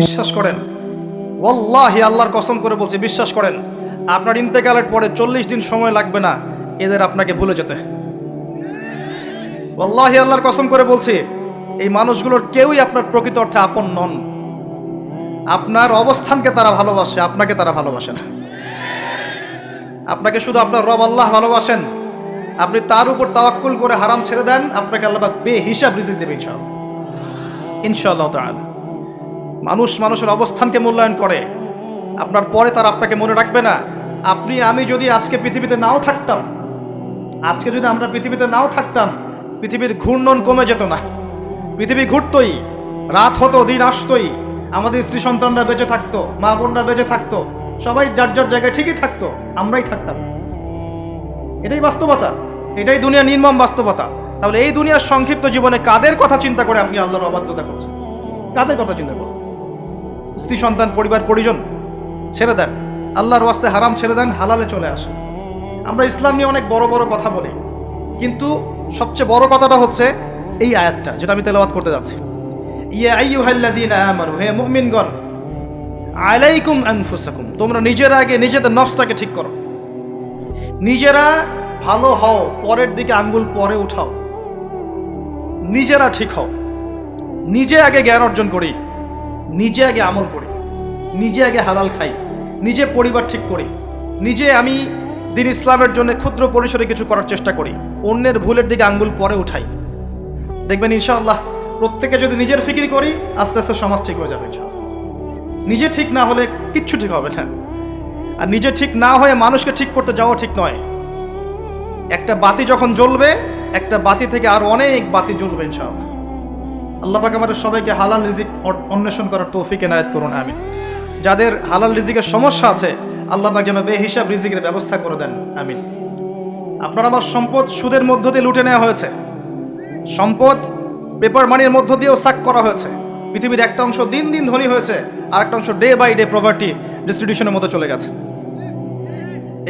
বিশ্বাস করেন, ওয়াল্লাহি আল্লাহর কসম করে বলছি, বিশ্বাস করেন, আপনার ইন্তেকালের পরে 40 দিন সময় লাগবে না এদের আপনাকে ভুলে যেতে। ওয়াল্লাহি আল্লাহর কসম করে বলছি, এই মানুষগুলোর কেউই আপনার প্রকৃত অর্থে আপন নন। আপনার অবস্থানকে তারা ভালোবাসে, আপনাকে তারা ভালোবাসে না। আপনাকে শুধু আপনার রব আল্লাহ ভালোবাসেন। আপনি তার উপর তাওয়াক্কুল করে হারাম ছেড়ে দেন, আপনাকে আল্লাহ পাক বেহিসাব রিজিক দেবে ইনশাআল্লাহ, ইনশাআল্লাহ তাআলা। মানুষ মানুষের অবস্থানকে মূল্যায়ন করে, আপনার পরে তারা আপনাকে মনে রাখবে না। আপনি আমি যদি আজকে পৃথিবীতে নাও থাকতাম, আজকে যদি আমরা পৃথিবীতে নাও থাকতাম, পৃথিবীর ঘূর্ণন কমে যেত না। পৃথিবী ঘুরতই, রাত হতো, দিন আসতোই, আমাদের স্ত্রী সন্তানরা বেঁচে থাকতো, মা বোনরা বেঁচে থাকতো, সবাই যার যার জায়গায় ঠিকই থাকতো, আমরাই থাকতাম। এটাই বাস্তবতা, এটাই দুনিয়ার নির্মম বাস্তবতা। তাহলে এই দুনিয়ার সংক্ষিপ্ত জীবনে কাদের কথা চিন্তা করে আপনি আল্লাহর অবাধ্যতা করছেন? কাদের কথা চিন্তা করেন? স্ত্রী সন্তান পরিবার পরিজন ছেড়ে দেন, আল্লাহর ওয়াস্তে হারাম ছেড়ে দেন, হালালে চলে আসেন। আমরা ইসলাম নিয়ে অনেক বড় বড় কথা বলি, কিন্তু সবচেয়ে বড় কথাটা হচ্ছে এই আয়াতটা যেটা আমি তেলাওয়াত করতে যাচ্ছি। ইয়া আইয়ুহাল্লাযীনা আমানু, হে মুমিনগণ, আলাইকুম আনফুসাকুম, তোমরা নিজেরা আগে নিজেদের নফসটাকে ঠিক করো। নিজেরা ভালো হও, পরের দিকে আঙ্গুল পরে উঠাও। নিজেরা ঠিক হও, নিজে আগে জ্ঞান অর্জন করি, নিজে আগে আমল করি, নিজে আগে হালাল খাই, নিজে পরিবার ঠিক করি, নিজে আমি দিন ইসলামের জন্য ক্ষুদ্র পরিসরে কিছু করার চেষ্টা করি, অন্যের ভুলের দিকে আঙ্গুল পরে উঠাই। দেখবেন ইনশাআল্লাহ প্রত্যেকে যদি নিজের ফিকির করি, আস্তে আস্তে সমাজ ঠিক হয়ে যাবে ইনশাআল্লাহ। নিজে ঠিক না হলে কিচ্ছু ঠিক হবে না। আর নিজে ঠিক না হয়ে মানুষকে ঠিক করতে যাওয়া ঠিক নয়। একটা বাতি যখন জ্বলবে, একটা বাতি থেকে আরো অনেক বাতি জ্বলবে ইনশাআল্লাহ। আল্লাহ পাক আমাদের সবাইকে হালাল রিজিক অন্বেষণ করার তৌফিক এনায়েত করুন, আমিন। যাদের হালাল রিজিকের সমস্যা আছে, আল্লাহ পাক যেন বেহিসাব রিজিকের ব্যবস্থা করে দেন, আমিন। আপনার আমার সম্পদ সুদের মধ্য দিয়ে লুটে নেওয়া হয়েছে, সম্পদ পেপার মানির মধ্য দিয়েও সাক করা হয়েছে। পৃথিবীর একটা অংশ দিন দিন ধনী হয়েছে, আর একটা অংশ ডে বাই ডে প্রপার্টি ডিস্ট্রিবিউশনের মতো চলে গেছে।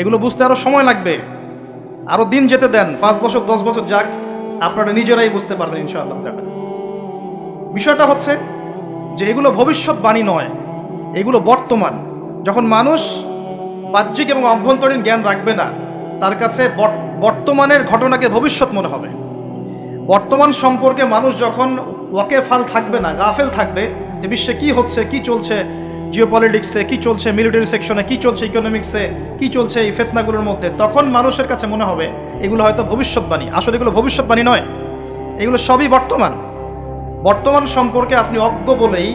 এগুলো বুঝতে আরো সময় লাগবে, আরো দিন যেতে দেন, 5 বছর 10 বছর যাক, আপনারা নিজেরাই বুঝতে পারবেন ইনশাআল্লাহ। বিষয়টা হচ্ছে যে এগুলো ভবিষ্যৎবাণী নয়, এগুলো বর্তমান। যখন মানুষ বাহ্যিক এবং অভ্যন্তরীণ জ্ঞান রাখবে না, তার কাছে বর্তমানের ঘটনাকে ভবিষ্যৎ মনে হবে। বর্তমান সম্পর্কে মানুষ যখন ওয়াকেফাল থাকবে না, গাফেল থাকবে যে বিশ্বে কি হচ্ছে, কি চলছে, জিওপলিটিক্সে কি চলছে, মিলিটারি সেকশনে কি চলছে, ইকোনমিক্সে কি চলছে, এই ফিতনাগুলোর মধ্যে, তখন মানুষের কাছে মনে হবে এগুলো হয়তো ভবিষ্যৎবাণী। আসলে এগুলো ভবিষ্যৎবাণী নয়, এগুলো সবই বর্তমান। বর্তমান সম্পর্কে আপনি অজ্ঞ বলেই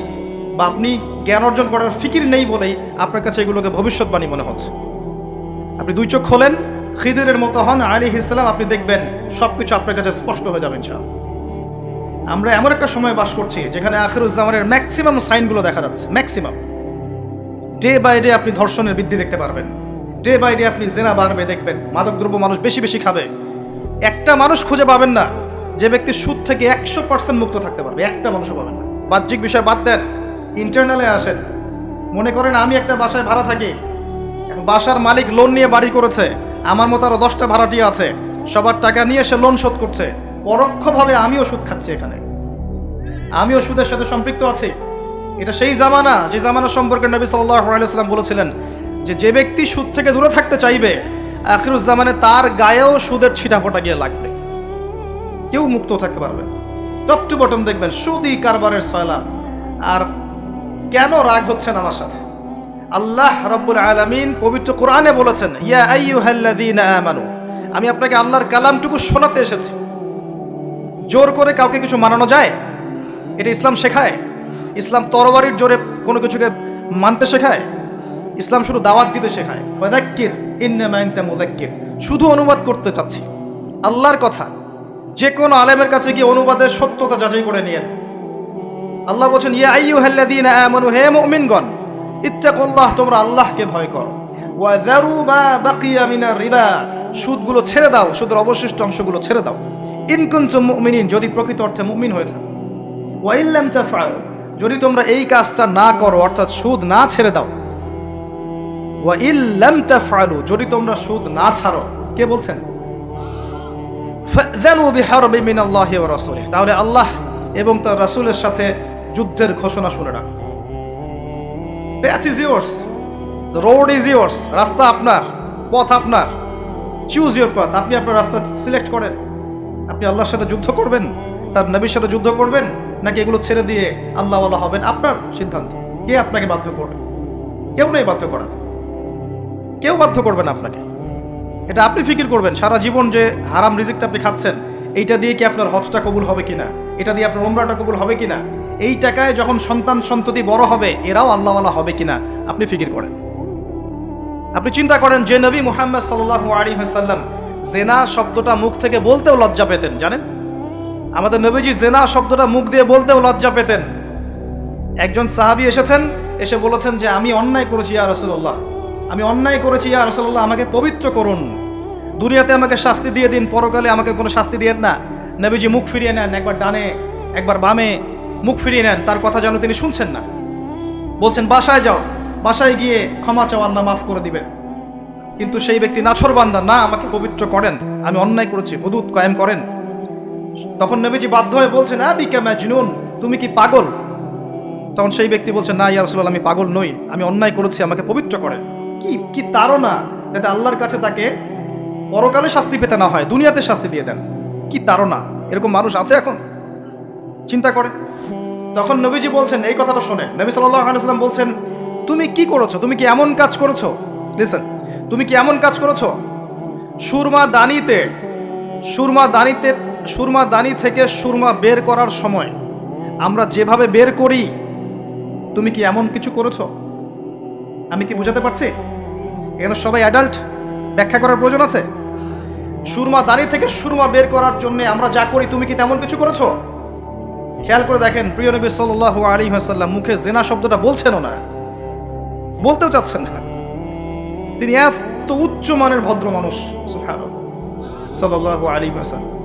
বা আপনি জ্ঞান অর্জন করার ফিকির নেই বলেই আপনার কাছে এগুলোকে ভবিষ্যৎবাণী মনে হচ্ছে। আপনি 2 চোখ খোলেন, খিদিরের মতো হন আলাইহিস সালাম, আপনি দেখবেন সবকিছু আপনার কাছে স্পষ্ট হয়ে যাবে ইনশাআল্লাহ। আমরা এমন একটা সময় বাস করছি যেখানে আখিরুজ্জামানের ম্যাক্সিমাম সাইনগুলো দেখা যাচ্ছে। ম্যাক্সিমাম ডে বাই ডে আপনি ধর্ষণের বৃদ্ধি দেখতে পারবেন, ডে বাই ডে আপনি জেনা বাড়বে দেখবেন, মাদকদ্রব্য মানুষ বেশি বেশি খাবে। একটা মানুষ খুঁজে পাবেন না যে ব্যক্তি সুদ থেকে 100% মুক্ত থাকতে পারবে, একটা মানুষও পাবেন না। বাহ্যিক বিষয় বাদ দেন, ইন্টারনালে আসেন। মনে করেন আমি একটা বাসায় ভাড়া থাকি, বাসার মালিক লোন নিয়ে বাড়ি করেছে, আমার মতো আরো 10টা ভাড়াটিয়া আছে, সবার টাকা নিয়ে সে লোন শোধ করছে। পরোক্ষভাবে আমিও সুদ খাচ্ছি, এখানে আমিও সুদের সাথে সম্পৃক্ত আছি। এটা সেই জামানা, যে জামানা সম্পর্কে নবী সাল্লাল্লাহু আলাইহি ওয়াসাল্লাম বলেছিলেন যে ব্যক্তি সুদ থেকে দূরে থাকতে চাইবে, আখিরুজ জামানে তার গায়েও সুদের ছিটাফোঁটা গিয়ে লাগবে, কেউ মুক্ত থাকতে পারবে। টপ টু বটম দেখবেন সুদী কারবারের সয়লা। আর কেন রাগ হচ্ছেন আমার সাথে? আল্লাহ রাব্বুল আলামিন পবিত্র কোরআনে বলেছেন, ইয়া আইয়ুহাল্লাযীনা আমানু, আমি আপনাকে আল্লাহর কালামটুকু শোনাতে এসেছি। জোর করে কাউকে কিছু মানানো যায়? এটা ইসলাম শেখায়? ইসলাম তরবারির জোরে কোনো কিছুকে মানতে শেখায়? ইসলাম শুধু দাওয়াত দিতে শেখায়। ওয়াযাক্কির ইন্নামা আনতা মুযাক্কির, শুধু অনুবাদ করতে চাচ্ছি আল্লাহর কথা। যে কোনো আলেমের কাছে গিয়ে অনুবাদের সত্যতা যাচাই করে নিয়েন। আল্লাহ বলছেন, ইয়া আইয়ুহাল্লাযীনা আমানু, হে মুমিনগণ, ইত্তাকুল্লাহ, তোমরা আল্লাহকে ভয় করো। ওয়া যারু মা বাকিয়া মিনার রিবা, সুদগুলো ছেড়ে দাও, সুদের অবশিষ্ট অংশগুলো ছেড়ে দাও। ইন কুনতুম মুমিনিন, যদি প্রকৃত অর্থে মুমিন হয়ে থাকো। ওয়া ইন লাম তাফআলু, যদি তোমরা এই কাজটা না করো, অর্থাৎ সুদ না ছেড়ে দাও। ওয়া ইন লাম তাফআলু, যদি তোমরা সুদ না ছাড়ো। কে বলছেন? ফাযানু বিহারবি মিনাল্লাহি ওয়া রাসূলিহি, তাহলে আল্লাহ এবং তার রাসূলের সাথে যুদ্ধের ঘোষণা শুনে রাখো। Path is yours, the road is yours, রাস্তা আপনার, পথ আপনার। চুজ ইউর পাথ, আপনি আপনার রাস্তা সিলেক্ট করেন। আপনি আল্লাহর সাথে যুদ্ধ করবেন, তার নবীর সাথে যুদ্ধ করবেন, নাকি এগুলো ছেড়ে দিয়ে আল্লাহওয়ালা হবেন, আপনার সিদ্ধান্ত। কে আপনাকে বাধ্য করবে? কেউ নেই বাধ্য করা, কেউ বাধ্য করবে না আপনাকে। এটা আপনি ফিকির করবেন সারা জীবন যে হারাম রিজিকটা আপনি খাচ্ছেন, এইটা দিয়ে কি আপনার হজটা কবুল হবে কিনা, এটা দিয়ে আপনার উমরাটা কবুল হবে কিনা, এই টাকায় যখন সন্তান সন্ততি বড় হবে এরাও আল্লাহওয়ালা হবে কিনা আপনি ফিকির করেন। আপনি চিন্তা করেন যে নবী মুহাম্মদ সাল্লাল্লাহু আলাইহি ওয়াসাল্লাম জেনা শব্দটা মুখ থেকে বলতেও লজ্জা পেতেন, জানেন? আমাদের নবীজি জেনা শব্দটা মুখ দিয়ে বলতেও লজ্জা পেতেন। একজন সাহাবী এসেছেন, এসে বলেছেন যে আমি অন্যায় করেছি ইয়া রাসূলুল্লাহ, আমি অন্যায় করেছি ইয়া রাসূলুল্লাহ, আমাকে পবিত্র করুন, দুনিয়াতে আমাকে শাস্তি দিয়ে দিন, পরকালে আমাকে কোনো শাস্তি দিয়েন না। নবীজি মুখ ফিরিয়ে নেন, একবার ডানে একবার বামে মুখ ফিরিয়ে নেন, তার কথা যেন তিনি শুনছেন না। বলছেন বাসায় যাও, বাসায় গিয়ে ক্ষমা চাও, আল্লাহ মাফ করে দিবেন। কিন্তু সেই ব্যক্তি নাছরবান্দা, না আমাকে পবিত্র করেন, আমি অন্যায় করেছি, হুদুদ কায়েম করেন। তখন নবীজি বাধ্য হয়ে বলছেন আবিকা মাজনুন, তুমি কি পাগল? তখন সেই ব্যক্তি বলছেন না ইয়া রাসূলুল্লাহ, আমি পাগল নই, আমি অন্যায় করেছি, আমাকে পবিত্র করেন। কি তাড়না, যাতে আল্লাহর কাছে তাকে পরকালে শাস্তি পেতে না হয়, দুনিয়াতে শাস্তি দিয়ে দেন। কি তাড়না! এরকম মানুষ আছে এখন? চিন্তা করে। তখন নবীজি বলছেন, এই কথাটা শোনে, নবী সাল্লাল্লাহু আলাইহি ওয়াসাল্লাম বলছেন তুমি কি করেছো, তুমি কি এমন কাজ করেছো, লিসেন, তুমি কি এমন কাজ করেছো, সুরমা দানি থেকে সুরমা বের করার সময় আমরা যেভাবে বের করি, তুমি কি এমন কিছু করেছো? আমি কি বুঝাতে পারছি? এখানে সবাই অ্যাডাল্ট, ব্যাখ্যা করার প্রয়োজন আছে? সুরমা দানি থেকে সুরমা বের করার জন্য আমরা যা করি, তুমি কি তেমন কিছু করেছো? খেয়াল করে দেখেন, প্রিয় নবী সাল্লাল্লাহু আলাইহি ওয়াসাল্লাম মুখে জিনা শব্দটা বলছেনও না, বলতেও চাচ্ছেন না। তিনি এত উচ্চ মানের ভদ্র মানুষ, সুবহানাল্লাহ সাল্লাল্লাহু আলাইহি ওয়াসাল্লাম।